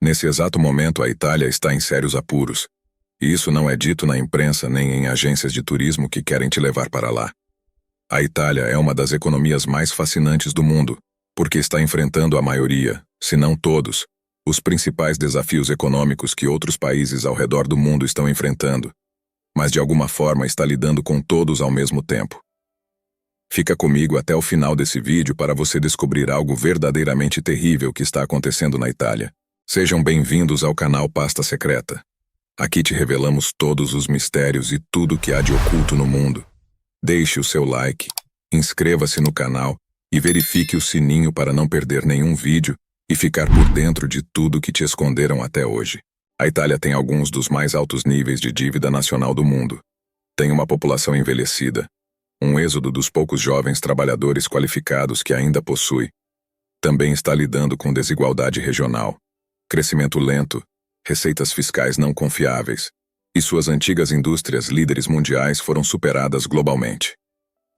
Nesse exato momento, a Itália está em sérios apuros. E isso não é dito na imprensa nem em agências de turismo que querem te levar para lá. A Itália é uma das economias mais fascinantes do mundo, porque está enfrentando a maioria, se não todos, os principais desafios econômicos que outros países ao redor do mundo estão enfrentando, mas de alguma forma está lidando com todos ao mesmo tempo. Fica comigo até o final desse vídeo para você descobrir algo verdadeiramente terrível que está acontecendo na Itália. Sejam bem-vindos ao canal Pasta Secreta. Aqui te revelamos todos os mistérios e tudo que há de oculto no mundo. Deixe o seu like, inscreva-se no canal e verifique o sininho para não perder nenhum vídeo e ficar por dentro de tudo que te esconderam até hoje. A Itália tem alguns dos mais altos níveis de dívida nacional do mundo. Tem uma população envelhecida, um êxodo dos poucos jovens trabalhadores qualificados que ainda possui. Também está lidando com desigualdade regional, crescimento lento, receitas fiscais não confiáveis, e suas antigas indústrias líderes mundiais foram superadas globalmente.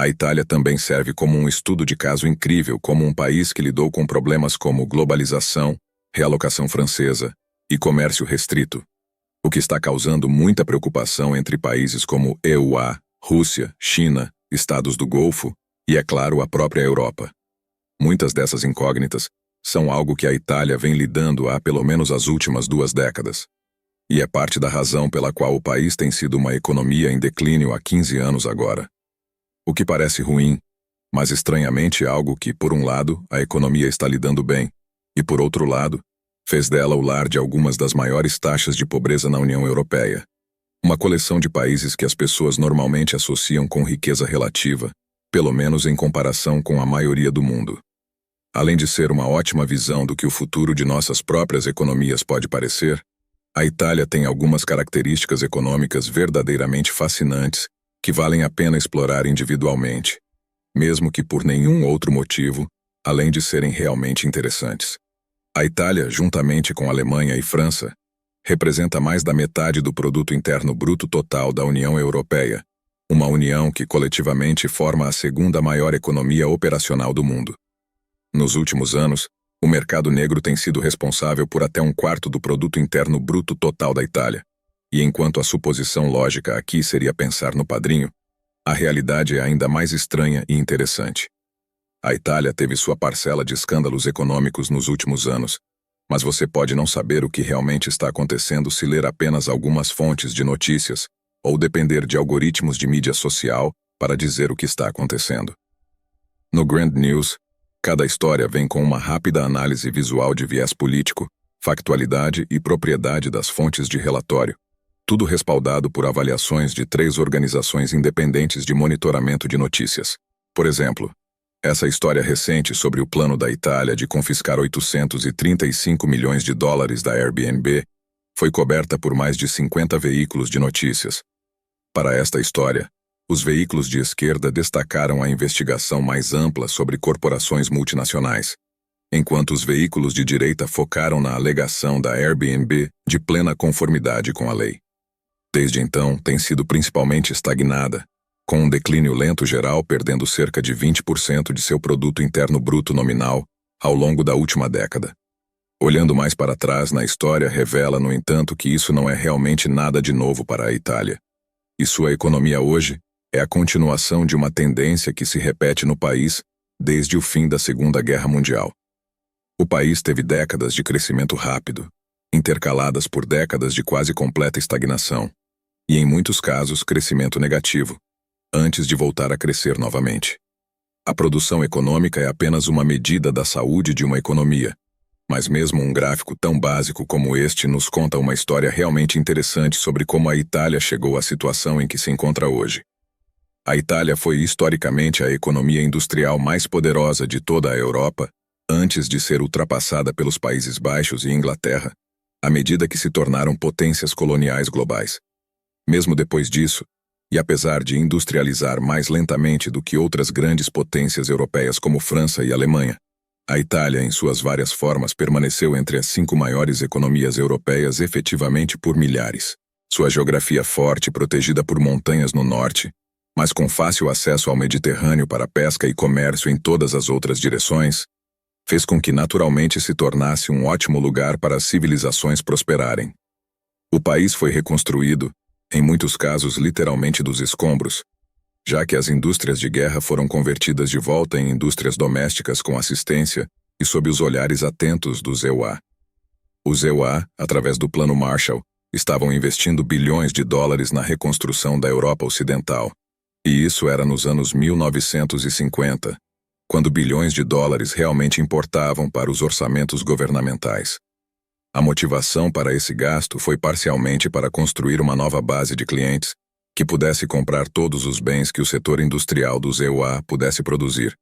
A Itália também serve como um estudo de caso incrível como um país que lidou com problemas como globalização, realocação francesa e comércio restrito, o que está causando muita preocupação entre países como EUA, Rússia, China, Estados do Golfo e, é claro, a própria Europa. Muitas dessas incógnitas são algo que a Itália vem lidando há pelo menos as últimas 2 décadas. E é parte da razão pela qual o país tem sido uma economia em declínio há 15 anos agora. O que parece ruim, mas estranhamente algo que, por um lado, a economia está lidando bem, e por outro lado, fez dela o lar de algumas das maiores taxas de pobreza na União Europeia. Uma coleção de países que as pessoas normalmente associam com riqueza relativa, pelo menos em comparação com a maioria do mundo. Além de ser uma ótima visão do que o futuro de nossas próprias economias pode parecer, a Itália tem algumas características econômicas verdadeiramente fascinantes que valem a pena explorar individualmente, mesmo que por nenhum outro motivo, além de serem realmente interessantes. A Itália, juntamente com a Alemanha e França, representa mais da metade do produto interno bruto total da União Europeia, uma união que coletivamente forma a segunda maior economia operacional do mundo. Nos últimos anos, o mercado negro tem sido responsável por até 1/4 do produto interno bruto total da Itália. E enquanto a suposição lógica aqui seria pensar no padrinho, a realidade é ainda mais estranha e interessante. A Itália teve sua parcela de escândalos econômicos nos últimos anos, mas você pode não saber o que realmente está acontecendo se ler apenas algumas fontes de notícias ou depender de algoritmos de mídia social para dizer o que está acontecendo. No Grand News, cada história vem com uma rápida análise visual de viés político, factualidade e propriedade das fontes de relatório, tudo respaldado por avaliações de 3 organizações independentes de monitoramento de notícias. Por exemplo, essa história recente sobre o plano da Itália de confiscar 835 milhões de dólares da Airbnb foi coberta por mais de 50 veículos de notícias. Para esta história, os veículos de esquerda destacaram a investigação mais ampla sobre corporações multinacionais, enquanto os veículos de direita focaram na alegação da Airbnb de plena conformidade com a lei. Desde então, tem sido principalmente estagnada, com um declínio lento geral perdendo cerca de 20% de seu produto interno bruto nominal ao longo da última década. Olhando mais para trás na história revela, no entanto, que isso não é realmente nada de novo para a Itália. E sua economia hoje é a continuação de uma tendência que se repete no país desde o fim da Segunda Guerra Mundial. O país teve décadas de crescimento rápido, intercaladas por décadas de quase completa estagnação, e em muitos casos crescimento negativo, antes de voltar a crescer novamente. A produção econômica é apenas uma medida da saúde de uma economia, mas mesmo um gráfico tão básico como este nos conta uma história realmente interessante sobre como a Itália chegou à situação em que se encontra hoje. A Itália foi historicamente a economia industrial mais poderosa de toda a Europa, antes de ser ultrapassada pelos Países Baixos e Inglaterra, à medida que se tornaram potências coloniais globais. Mesmo depois disso, e apesar de industrializar mais lentamente do que outras grandes potências europeias como França e Alemanha, a Itália, em suas várias formas, permaneceu entre as 5 maiores economias europeias efetivamente por milhares. Sua geografia forte, protegida por montanhas no norte, mas com fácil acesso ao Mediterrâneo para pesca e comércio em todas as outras direções, fez com que naturalmente se tornasse um ótimo lugar para as civilizações prosperarem. O país foi reconstruído, em muitos casos literalmente dos escombros, já que as indústrias de guerra foram convertidas de volta em indústrias domésticas com assistência e sob os olhares atentos dos EUA. Os EUA, através do Plano Marshall, estavam investindo bilhões de dólares na reconstrução da Europa Ocidental. E isso era nos anos 1950, quando bilhões de dólares realmente importavam para os orçamentos governamentais. A motivação para esse gasto foi parcialmente para construir uma nova base de clientes que pudesse comprar todos os bens que o setor industrial dos EUA pudesse produzir,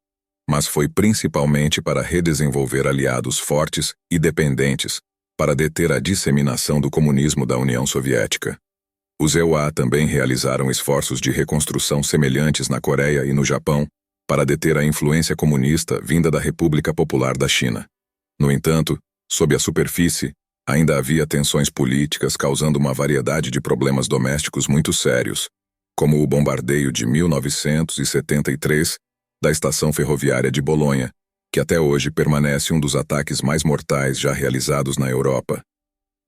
mas foi principalmente para redesenvolver aliados fortes e dependentes para deter a disseminação do comunismo da União Soviética. Os EUA também realizaram esforços de reconstrução semelhantes na Coreia e no Japão para deter a influência comunista vinda da República Popular da China. No entanto, sob a superfície, ainda havia tensões políticas causando uma variedade de problemas domésticos muito sérios, como o bombardeio de 1973 da estação ferroviária de Bolonha, que até hoje permanece um dos ataques mais mortais já realizados na Europa.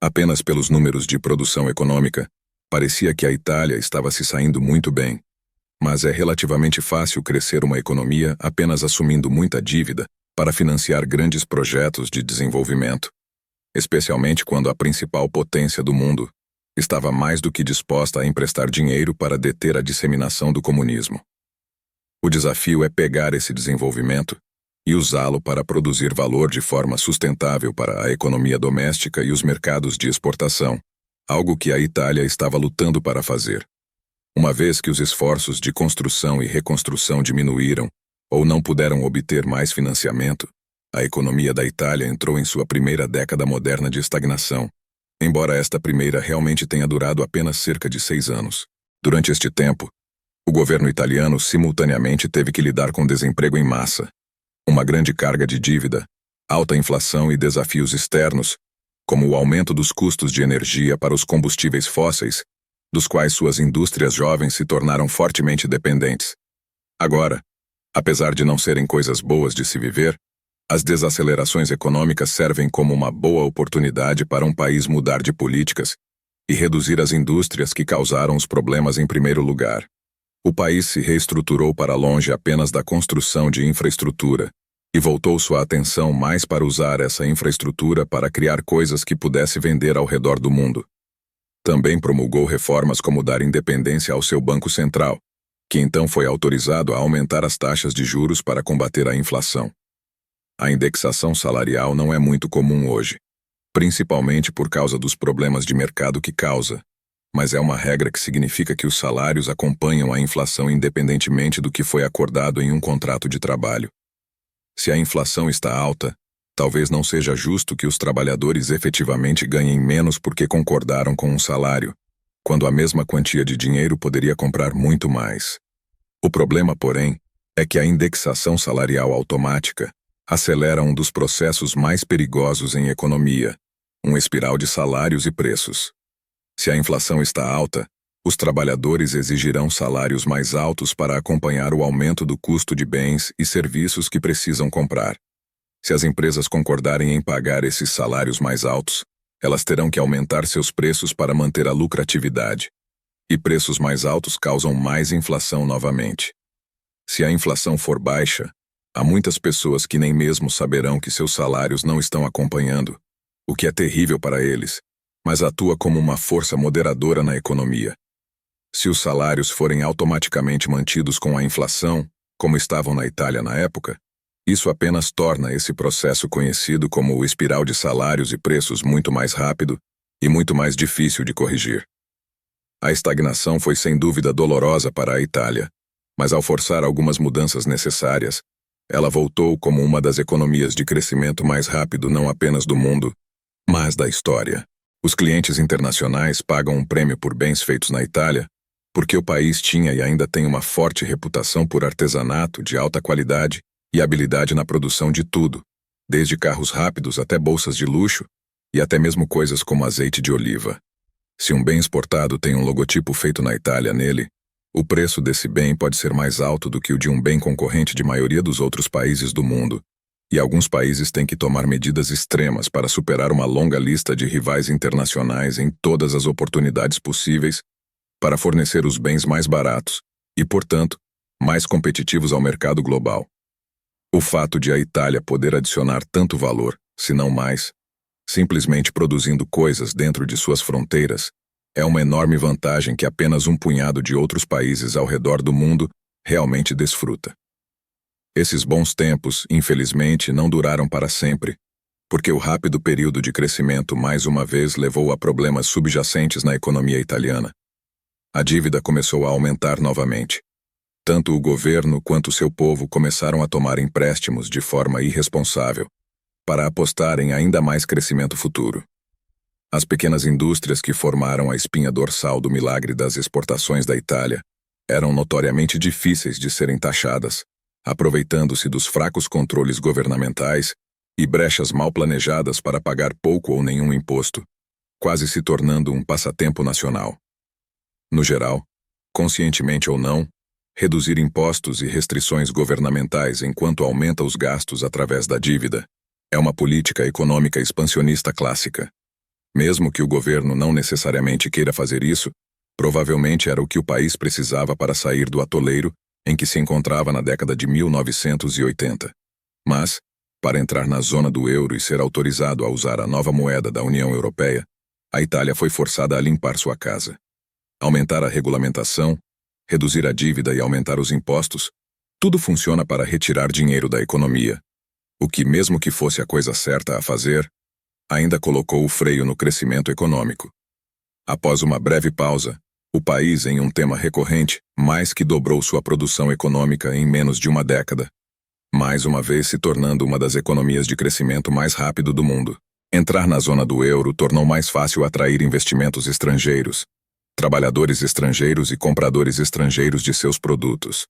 Apenas pelos números de produção econômica, parecia que a Itália estava se saindo muito bem. Mas é relativamente fácil crescer uma economia apenas assumindo muita dívida para financiar grandes projetos de desenvolvimento, especialmente quando a principal potência do mundo estava mais do que disposta a emprestar dinheiro para deter a disseminação do comunismo. O desafio é pegar esse desenvolvimento e usá-lo para produzir valor de forma sustentável para a economia doméstica e os mercados de exportação, algo que a Itália estava lutando para fazer. Uma vez que os esforços de construção e reconstrução diminuíram ou não puderam obter mais financiamento, a economia da Itália entrou em sua primeira década moderna de estagnação, embora esta primeira realmente tenha durado apenas cerca de 6 anos. Durante este tempo, o governo italiano simultaneamente teve que lidar com desemprego em massa, uma grande carga de dívida, alta inflação e desafios externos, como o aumento dos custos de energia para os combustíveis fósseis, dos quais suas indústrias jovens se tornaram fortemente dependentes. Agora, apesar de não serem coisas boas de se viver, as desacelerações econômicas servem como uma boa oportunidade para um país mudar de políticas e reduzir as indústrias que causaram os problemas em primeiro lugar. O país se reestruturou para longe apenas da construção de infraestrutura e voltou sua atenção mais para usar essa infraestrutura para criar coisas que pudesse vender ao redor do mundo. Também promulgou reformas como dar independência ao seu Banco Central, que então foi autorizado a aumentar as taxas de juros para combater a inflação. A indexação salarial não é muito comum hoje, principalmente por causa dos problemas de mercado que causa, mas é uma regra que significa que os salários acompanham a inflação independentemente do que foi acordado em um contrato de trabalho. Se a inflação está alta, talvez não seja justo que os trabalhadores efetivamente ganhem menos porque concordaram com um salário, quando a mesma quantia de dinheiro poderia comprar muito mais. O problema, porém, é que a indexação salarial automática acelera um dos processos mais perigosos em economia, uma espiral de salários e preços. Se a inflação está alta, os trabalhadores exigirão salários mais altos para acompanhar o aumento do custo de bens e serviços que precisam comprar. Se as empresas concordarem em pagar esses salários mais altos, elas terão que aumentar seus preços para manter a lucratividade. E preços mais altos causam mais inflação novamente. Se a inflação for baixa, há muitas pessoas que nem mesmo saberão que seus salários não estão acompanhando, o que é terrível para eles, mas atua como uma força moderadora na economia. Se os salários forem automaticamente mantidos com a inflação, como estavam na Itália na época, isso apenas torna esse processo conhecido como o espiral de salários e preços muito mais rápido e muito mais difícil de corrigir. A estagnação foi sem dúvida dolorosa para a Itália, mas ao forçar algumas mudanças necessárias, ela voltou como uma das economias de crescimento mais rápido não apenas do mundo, mas da história. Os clientes internacionais pagam um prêmio por bens feitos na Itália, porque o país tinha e ainda tem uma forte reputação por artesanato de alta qualidade e habilidade na produção de tudo, desde carros rápidos até bolsas de luxo e até mesmo coisas como azeite de oliva. Se um bem exportado tem um logotipo feito na Itália nele, o preço desse bem pode ser mais alto do que o de um bem concorrente de maioria dos outros países do mundo, E alguns países têm que tomar medidas extremas para superar uma longa lista de rivais internacionais em todas as oportunidades possíveis para fornecer os bens mais baratos e, portanto, mais competitivos ao mercado global. O fato de a Itália poder adicionar tanto valor, se não mais, simplesmente produzindo coisas dentro de suas fronteiras, é uma enorme vantagem que apenas um punhado de outros países ao redor do mundo realmente desfruta. Esses bons tempos, infelizmente, não duraram para sempre, porque o rápido período de crescimento mais uma vez levou a problemas subjacentes na economia italiana. A dívida começou a aumentar novamente. Tanto o governo quanto seu povo começaram a tomar empréstimos de forma irresponsável, para apostar em ainda mais crescimento futuro. As pequenas indústrias que formaram a espinha dorsal do milagre das exportações da Itália eram notoriamente difíceis de serem taxadas, aproveitando-se dos fracos controles governamentais e brechas mal planejadas para pagar pouco ou nenhum imposto, quase se tornando um passatempo nacional. No geral, conscientemente ou não, reduzir impostos e restrições governamentais enquanto aumenta os gastos através da dívida é uma política econômica expansionista clássica. Mesmo que o governo não necessariamente queira fazer isso, provavelmente era o que o país precisava para sair do atoleiro em que se encontrava na década de 1980. Mas, para entrar na zona do euro e ser autorizado a usar a nova moeda da União Europeia, a Itália foi forçada a limpar sua casa. Aumentar a regulamentação, reduzir a dívida e aumentar os impostos, tudo funciona para retirar dinheiro da economia, o que, mesmo que fosse a coisa certa a fazer, ainda colocou o freio no crescimento econômico. Após uma breve pausa, o país, em um tema recorrente, mais que dobrou sua produção econômica em menos de uma década, mais uma vez se tornando uma das economias de crescimento mais rápido do mundo. Entrar na zona do euro tornou mais fácil atrair investimentos estrangeiros, trabalhadores estrangeiros e compradores estrangeiros de seus produtos.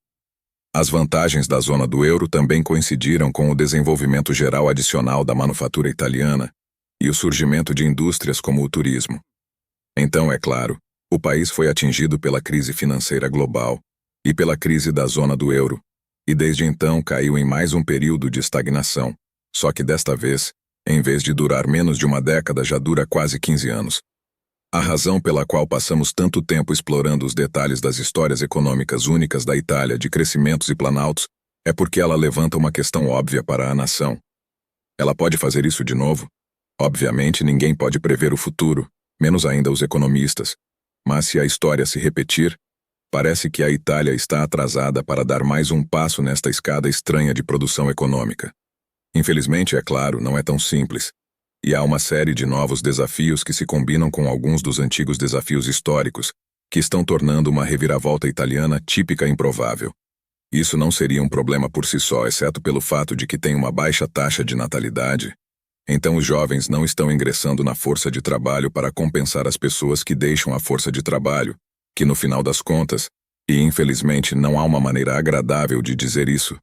As vantagens da zona do euro também coincidiram com o desenvolvimento geral adicional da manufatura italiana e o surgimento de indústrias como o turismo. Então, é claro, o país foi atingido pela crise financeira global e pela crise da zona do euro, e desde então caiu em mais um período de estagnação, só que desta vez, em vez de durar menos de uma década, já dura quase 15 anos. A razão pela qual passamos tanto tempo explorando os detalhes das histórias econômicas únicas da Itália de crescimentos e planaltos é porque ela levanta uma questão óbvia para a nação. Ela pode fazer isso de novo? Obviamente, ninguém pode prever o futuro, menos ainda os economistas. Mas se a história se repetir, parece que a Itália está atrasada para dar mais um passo nesta escada estranha de produção econômica. Infelizmente, é claro, não é tão simples. E há uma série de novos desafios que se combinam com alguns dos antigos desafios históricos, que estão tornando uma reviravolta italiana típica e improvável. Isso não seria um problema por si só, exceto pelo fato de que tem uma baixa taxa de natalidade. Então os jovens não estão ingressando na força de trabalho para compensar as pessoas que deixam a força de trabalho, que no final das contas, e infelizmente não há uma maneira agradável de dizer isso,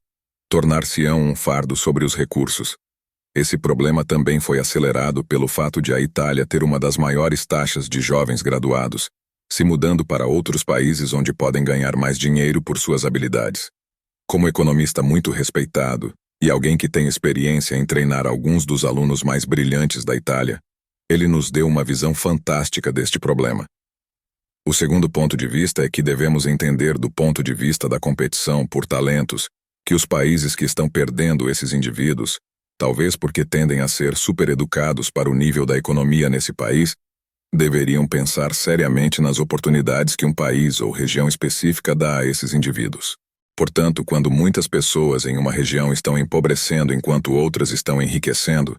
tornar-se-ão um fardo sobre os recursos. Esse problema também foi acelerado pelo fato de a Itália ter uma das maiores taxas de jovens graduados, se mudando para outros países onde podem ganhar mais dinheiro por suas habilidades. Como economista muito respeitado, e alguém que tem experiência em treinar alguns dos alunos mais brilhantes da Itália, ele nos deu uma visão fantástica deste problema. O segundo ponto de vista é que devemos entender do ponto de vista da competição por talentos, que os países que estão perdendo esses indivíduos, talvez porque tendem a ser supereducados para o nível da economia nesse país, deveriam pensar seriamente nas oportunidades que um país ou região específica dá a esses indivíduos. Portanto, quando muitas pessoas em uma região estão empobrecendo enquanto outras estão enriquecendo,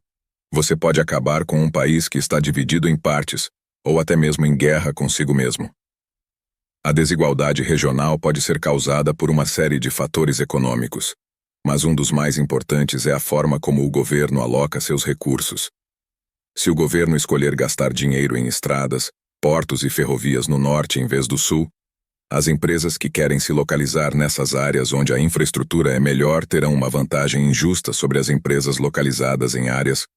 você pode acabar com um país que está dividido em partes, ou até mesmo em guerra consigo mesmo. A desigualdade regional pode ser causada por uma série de fatores econômicos, mas um dos mais importantes é a forma como o governo aloca seus recursos. Se o governo escolher gastar dinheiro em estradas, portos e ferrovias no norte em vez do sul, as empresas que querem se localizar nessas áreas onde a infraestrutura é melhor terão uma vantagem injusta sobre as empresas localizadas em áreas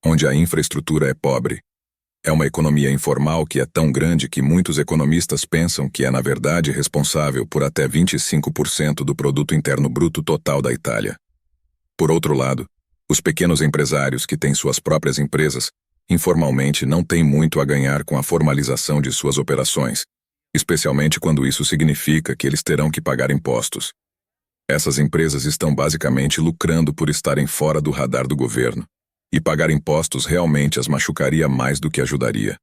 onde a infraestrutura é pobre. É uma economia informal que é tão grande que muitos economistas pensam que é na verdade responsável por até 25% do produto interno bruto total da Itália. Por outro lado, Os pequenos empresários que têm suas próprias empresas, informalmente não têm muito a ganhar com a formalização de suas operações, especialmente quando isso significa que eles terão que pagar impostos. Essas empresas estão basicamente lucrando por estarem fora do radar do governo, e pagar impostos realmente as machucaria mais do que ajudaria.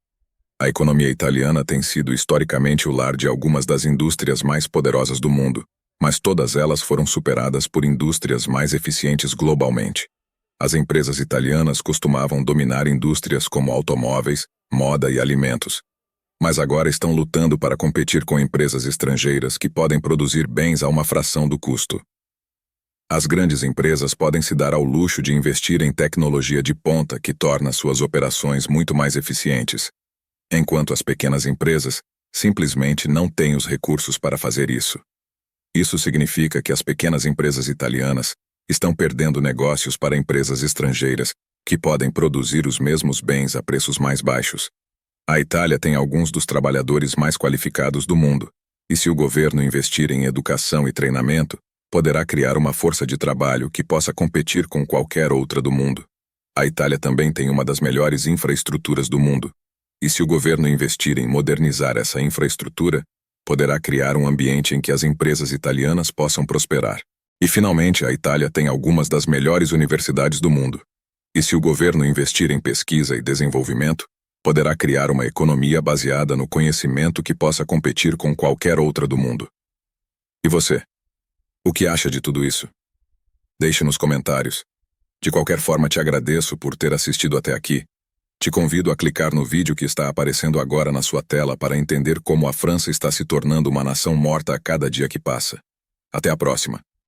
A economia italiana tem sido historicamente o lar de algumas das indústrias mais poderosas do mundo, mas todas elas foram superadas por indústrias mais eficientes globalmente. As empresas italianas costumavam dominar indústrias como automóveis, moda e alimentos, mas agora estão lutando para competir com empresas estrangeiras que podem produzir bens a uma fração do custo. As grandes empresas podem se dar ao luxo de investir em tecnologia de ponta que torna suas operações muito mais eficientes, enquanto as pequenas empresas simplesmente não têm os recursos para fazer isso. Isso significa que as pequenas empresas italianas estão perdendo negócios para empresas estrangeiras que podem produzir os mesmos bens a preços mais baixos. A Itália tem alguns dos trabalhadores mais qualificados do mundo, e se o governo investir em educação e treinamento, poderá criar uma força de trabalho que possa competir com qualquer outra do mundo. A Itália também tem uma das melhores infraestruturas do mundo, e se o governo investir em modernizar essa infraestrutura, poderá criar um ambiente em que as empresas italianas possam prosperar. E finalmente, a Itália tem algumas das melhores universidades do mundo. E se o governo investir em pesquisa e desenvolvimento, poderá criar uma economia baseada no conhecimento que possa competir com qualquer outra do mundo. E você? O que acha de tudo isso? Deixe nos comentários. De qualquer forma, te agradeço por ter assistido até aqui. Te convido a clicar no vídeo que está aparecendo agora na sua tela para entender como a França está se tornando uma nação morta a cada dia que passa. Até a próxima.